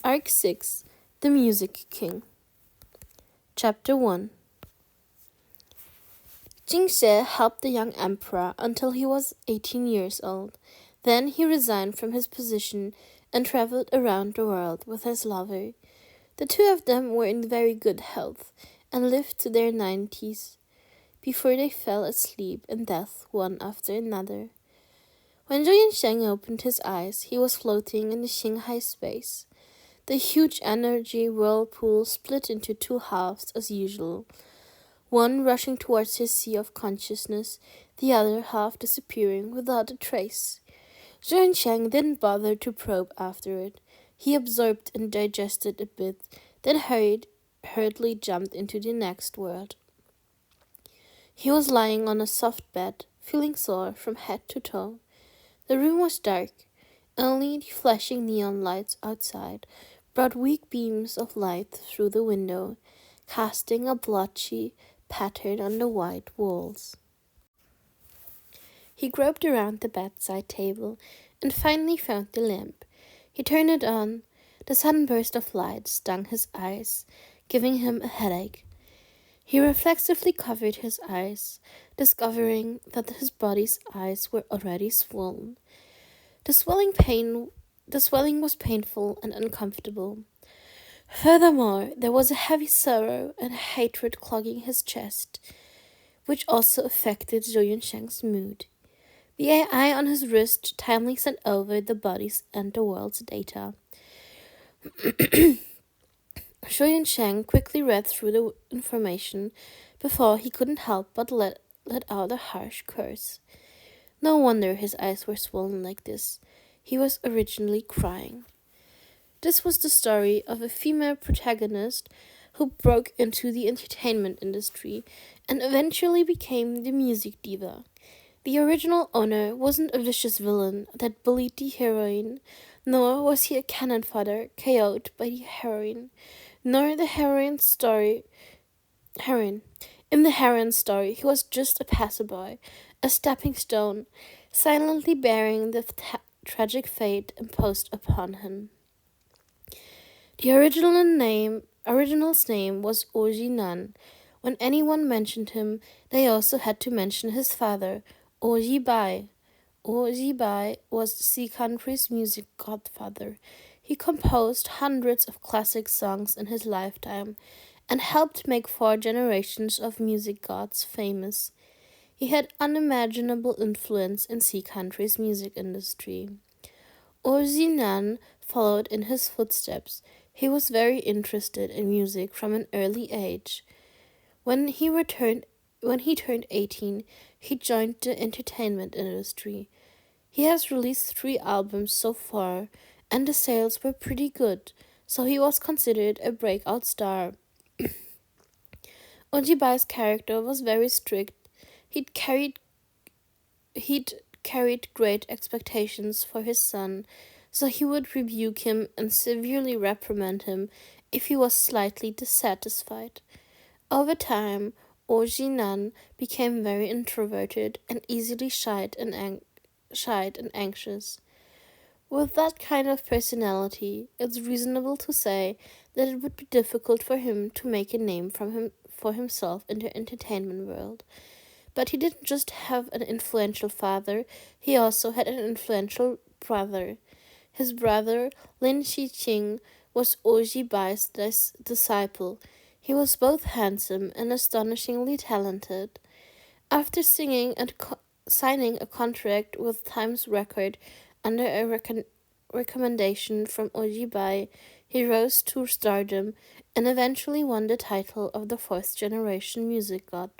Arc 6, The Music King. Chapter 1. Jingxie helped the young emperor until he was 18 years old. Then he resigned from his position and traveled around the world with his lover. The two of them were in very good health and lived to their 90s before they fell asleep in death one after another. When Zhou Yinsheng opened his eyes, he was floating in the Xinghai space. The huge energy whirlpool split into two halves as usual, one rushing towards his sea of consciousness, the other half disappearing without a trace. Zhou Yinsheng didn't bother to probe after it. He absorbed and digested a bit, then hurriedly jumped into the next world. He was lying on a soft bed, feeling sore from head to toe. The room was dark. Only the flashing neon lights outside brought weak beams of light through the window, casting a blotchy pattern on the white walls. He groped around the bedside table and finally found the lamp. He turned it on. The sunburst of light stung his eyes, giving him a headache. He reflexively covered his eyes, discovering that his body's eyes were already swollen. The swelling was painful and uncomfortable. Furthermore, there was a heavy sorrow and hatred clogging his chest, which also affected Zhou Yinsheng's mood. The AI on his wrist timely sent over the body's and the world's data. Zhou Yinsheng quickly read through the information before he couldn't help but let out a harsh curse. No wonder his eyes were swollen like this. He was originally crying. This was the story of a female protagonist who broke into the entertainment industry and eventually became the music diva. The original owner wasn't a vicious villain that bullied the heroine, nor was he a cannon fodder KO'd by the heroine, nor the heroine's story. In the heroine's story, he was just a passerby, a stepping stone, silently bearing the tragic fate imposed upon him. The original's name was Oji Nan. When anyone mentioned him, they also had to mention his father, Oji Bai. Oji Bai was the sea country's music godfather. He composed hundreds of classic songs in his lifetime and helped make 4 generations of music gods famous. He had unimaginable influence in sea country's music industry. Oji Nan followed in his footsteps. He was very interested in music from an early age. When he turned 18, he joined the entertainment industry. He has released 3 albums so far, and the sales were pretty good, so he was considered a breakout star. Ojibai's character was very strict. He'd carried great expectations for his son, so he would rebuke him and severely reprimand him if he was slightly dissatisfied. Over time, Oji Nan became very introverted and easily shy and anxious. With that kind of personality, it's reasonable to say that it would be difficult for him to make a name for himself in the entertainment world. But he didn't just have an influential father, he also had an influential brother. His brother, Lin Xiqing, was Oji Bai's disciple. He was both handsome and astonishingly talented. After signing a contract with Times Record under a recommendation from Oji Bai, he rose to stardom and eventually won the title of the 4th generation music god.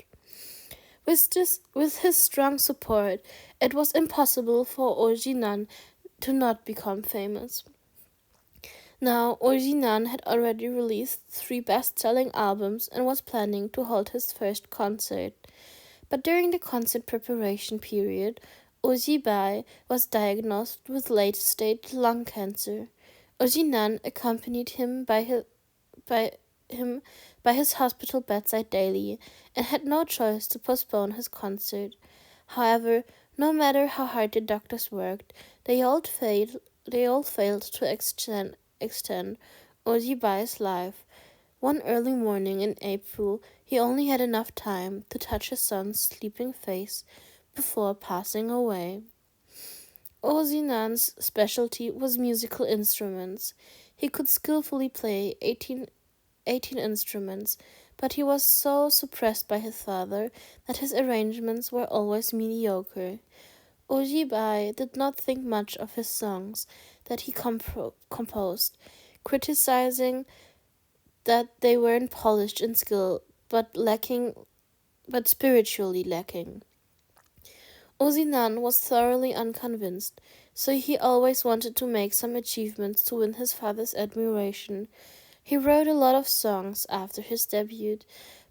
With his strong support, it was impossible for Oji Nan to not become famous. Now, Oji Nan had already released 3 best-selling albums and was planning to hold his first concert. But during the concert preparation period, Oji Bai was diagnosed with late-stage lung cancer. Oji Nan accompanied him by his hospital bedside daily and had no choice to postpone his concert. However, no matter how hard the doctors worked, they all failed to extend Ojibai's life. One early morning in April, he only had enough time to touch his son's sleeping face before passing away. Ozinan's specialty was musical instruments. He could skillfully play 18 instruments, but he was so suppressed by his father that his arrangements were always mediocre. Ojibai did not think much of his songs that he composed, criticizing that they weren't polished in skill, but spiritually lacking. Ozinan was thoroughly unconvinced, so he always wanted to make some achievements to win his father's admiration. He wrote a lot of songs after his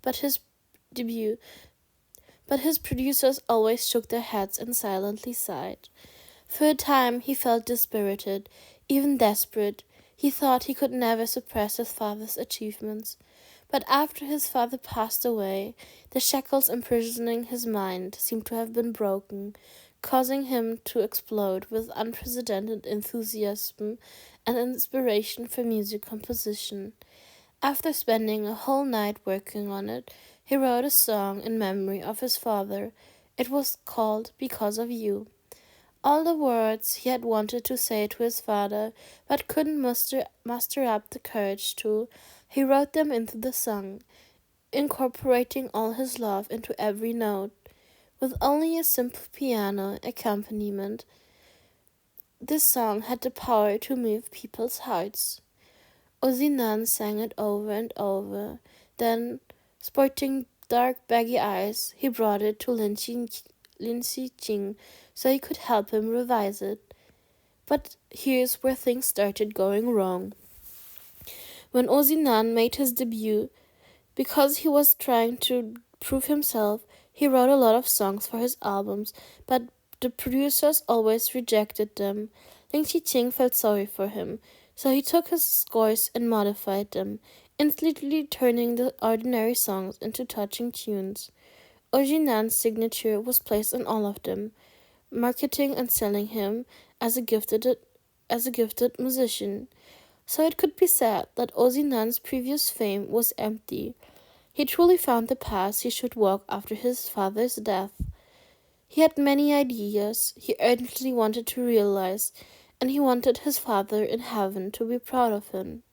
but his debut, but his producers always shook their heads and silently sighed. For a time he felt dispirited, even desperate. He thought he could never suppress his father's achievements. But after his father passed away, the shackles imprisoning his mind seemed to have been broken, causing him to explode with unprecedented enthusiasm and inspiration for music composition. After spending a whole night working on it, he wrote a song in memory of his father. It was called Because of You. All the words he had wanted to say to his father, but couldn't muster up the courage to, he wrote them into the song, incorporating all his love into every note. With only a simple piano accompaniment, this song had the power to move people's hearts. Ozinan sang it over and over. Then, sporting dark baggy eyes, he brought it to Lin Xi so he could help him revise it. But here's where things started going wrong. When Ozinan made his debut, because he was trying to prove himself, he wrote a lot of songs for his albums, but the producers always rejected them. Ling Qiqing felt sorry for him, so he took his scores and modified them, instantly turning the ordinary songs into touching tunes. Ojinan's signature was placed on all of them, marketing and selling him as a gifted musician. So it could be said that Ozinan's previous fame was empty. He truly found the path he should walk after his father's death. He had many ideas he urgently wanted to realize, and he wanted his father in heaven to be proud of him.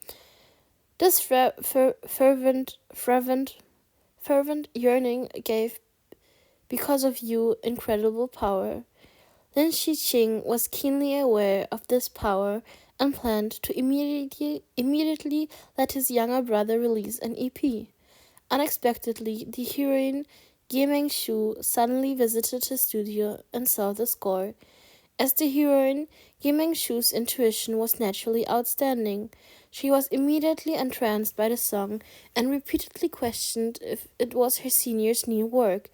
This fervent yearning gave, because of you, incredible power. Lin Qiqing was keenly aware of this power and planned to immediately let his younger brother release an EP. Unexpectedly, the heroine Ge Mengshu suddenly visited his studio and saw the score. As the heroine, Ge Mengshu's intuition was naturally outstanding. She was immediately entranced by the song and repeatedly questioned if it was her senior's new work.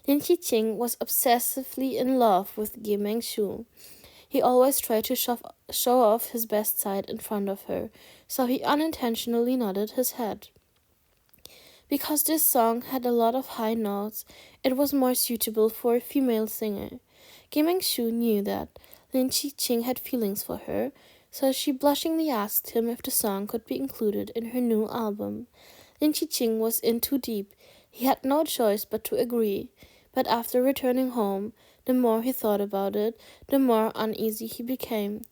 Lin Qiqing was obsessively in love with Ge Mengshu. He always tried to show off his best side in front of her, so he unintentionally nodded his head. Because this song had a lot of high notes, it was more suitable for a female singer. Ge Mengshu knew that Lin Qiqing had feelings for her, so she blushingly asked him if the song could be included in her new album. Lin Qiqing was in too deep. He had no choice but to agree. But after returning home, the more he thought about it, the more uneasy he became.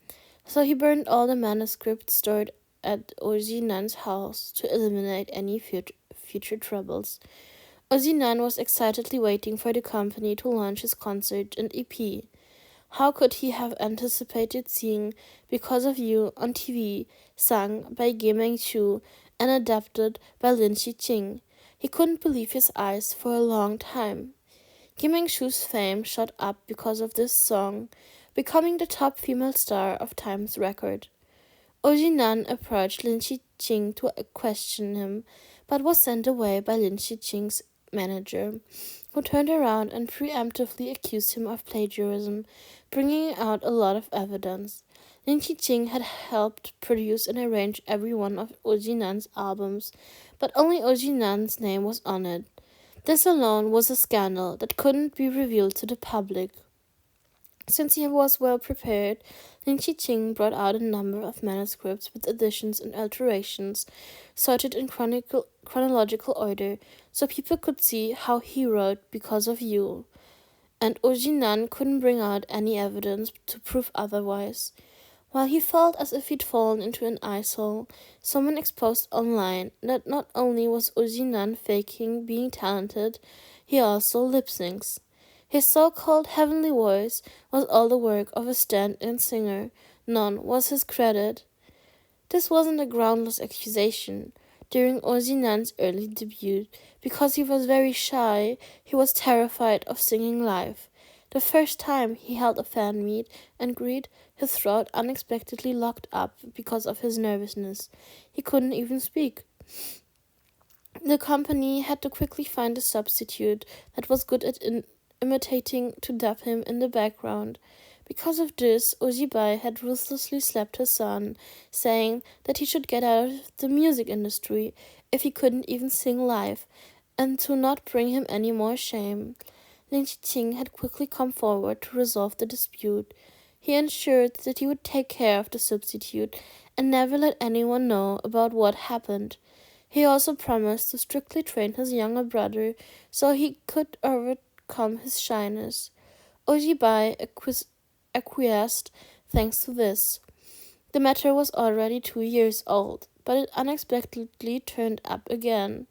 So he burned all the manuscripts stored at Ozinan's house to eliminate any future troubles. Ozinan was excitedly waiting for the company to launch his concert and EP. How could he have anticipated seeing Because of You on TV, sung by Ge Mengshu and adapted by Lin Qiqing? He couldn't believe his eyes for a long time. Ge Mengshu's fame shot up because of this song, becoming the top female star of Time's record. Ojinan approached Lin Qiqing to question him, but was sent away by Lin Qiqing's manager, who turned around and preemptively accused him of plagiarism, bringing out a lot of evidence. Lin Qiqing had helped produce and arrange every one of Ojinan's albums, but only Ojinan's name was on it. This alone was a scandal that couldn't be revealed to the public. Since he was well prepared, Lin Chiqing brought out a number of manuscripts with additions and alterations, sorted in chronological order, so people could see how he wrote because of you, and Ojinan couldn't bring out any evidence to prove otherwise. While he felt as if he'd fallen into an ice hole, someone exposed online that not only was Ojinan faking being talented, he also lip syncs. His so-called heavenly voice was all the work of a stand-in singer. None was his credit. This wasn't a groundless accusation. During Ozinan's early debut, because he was very shy, he was terrified of singing live. The first time he held a fan meet and greet, his throat unexpectedly locked up because of his nervousness. He couldn't even speak. The company had to quickly find a substitute that was good at imitating to dub him in the background. Because of this, Ojibai had ruthlessly slapped his son, saying that he should get out of the music industry if he couldn't even sing live, and to not bring him any more shame. Lin Qiqing had quickly come forward to resolve the dispute. He ensured that he would take care of the substitute and never let anyone know about what happened. He also promised to strictly train his younger brother so he could overcome his shyness. Ojibai acquiesced thanks to this. The matter was already 2 years old, but it unexpectedly turned up again.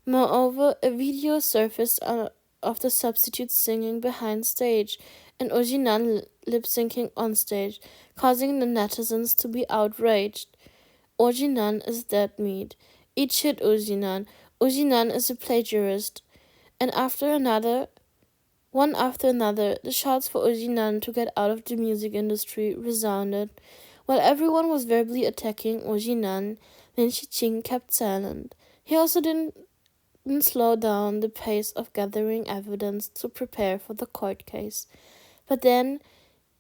Moreover, a video surfaced of the substitute singing behind stage and Ojinan lip-syncing on stage, causing the netizens to be outraged. Ojinan is dead meat. Eat shit, Ojinan. Ojinan is a plagiarist. And one after another, the shots for Ojinan to get out of the music industry resounded. While everyone was verbally attacking Ojinan, Lin Qiqing kept silent. He also didn't slow down the pace of gathering evidence to prepare for the court case. But then,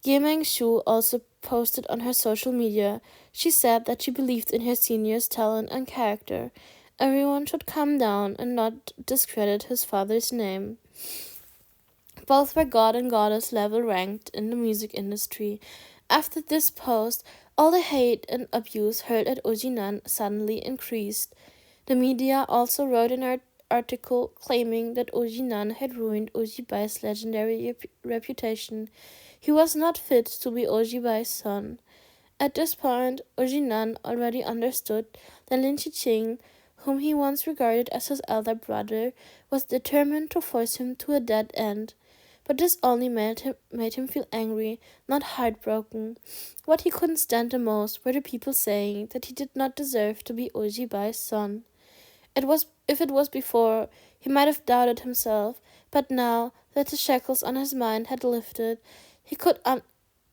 Ye Mengshu also posted on her social media. She said that she believed in her senior's talent and character. Everyone should calm down and not discredit his father's name. Both were god and goddess level ranked in the music industry. After this post, all the hate and abuse hurled at Ojinan suddenly increased. The media also wrote an article claiming that Ojinan had ruined Ojibai's legendary reputation. He was not fit to be Ojibai's son. At this point, Ojinan already understood that Lin Qiqing, whom he once regarded as his elder brother, was determined to force him to a dead end. But this only made him feel angry, not heartbroken. What he couldn't stand the most were the people saying that he did not deserve to be Ojibai's son. If it was before, he might have doubted himself, but now that the shackles on his mind had lifted, he could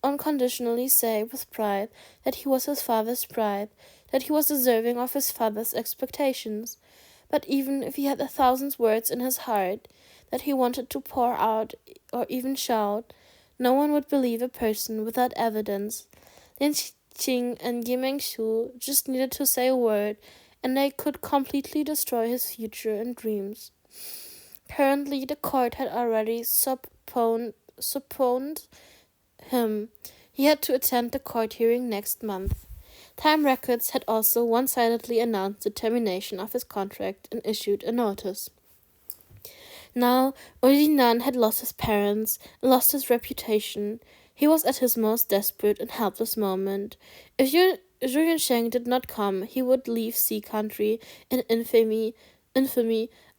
unconditionally say with pride that he was his father's pride, that he was deserving of his father's expectations. But even if he had 1,000 words in his heart that he wanted to pour out or even shout, no one would believe a person without evidence. Lin Qing and Ye Mengshu just needed to say a word, and they could completely destroy his future and dreams. Currently, the court had already subpoenaed him. He had to attend the court hearing next month. Time Records had also one-sidedly announced the termination of his contract and issued a notice. Now, Ojinan had lost his parents, lost his reputation. He was at his most desperate and helpless moment. If Zhu Yunsheng did not come, he would leave Sea Country in infamy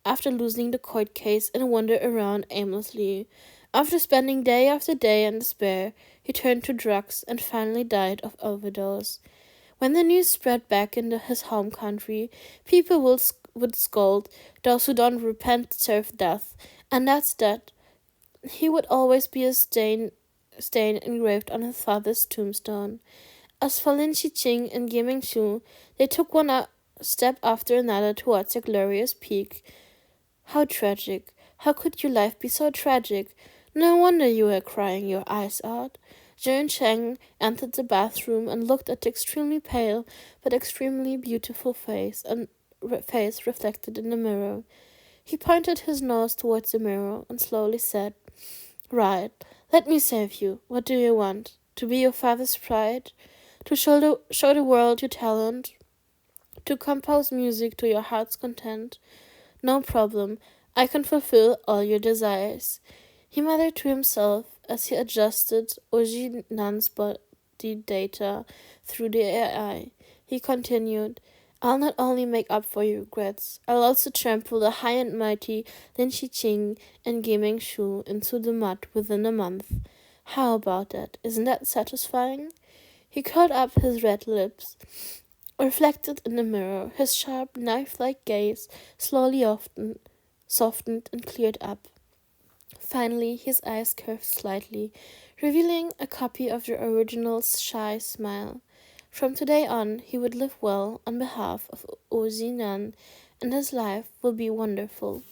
after losing the court case and wander around aimlessly. After spending day after day in despair, he turned to drugs and finally died of overdose. When the news spread back into his home country, people would scold, "Those who don't repent deserve death," and that's that. He would always be a stain engraved on his father's tombstone. As for Lin Qiqing and Ye Mengshu, they took one step after another towards their glorious peak. How tragic! How could your life be so tragic? No wonder you were crying your eyes out. Zhu Cheng entered the bathroom and looked at the extremely pale but extremely beautiful face reflected in the mirror. He pointed his nose towards the mirror and slowly said, "Right, Let me save you. What do you want? To be your father's pride? To show the world your talent? To compose music to your heart's content? No problem. I can fulfill all your desires. He muttered to himself as he adjusted Oji Nan's body data through the AI. He continued, I'll not only make up for your regrets, I'll also trample the high and mighty Lin Shiqing and Gaming Shu into the mud within a month. How about that? Isn't that satisfying? He curled up his red lips, reflected in the mirror, his sharp, knife-like gaze slowly softened and cleared up. Finally, his eyes curved slightly, revealing a copy of the original shy smile. From today on, he would live well on behalf of Ozinan, and his life will be wonderful.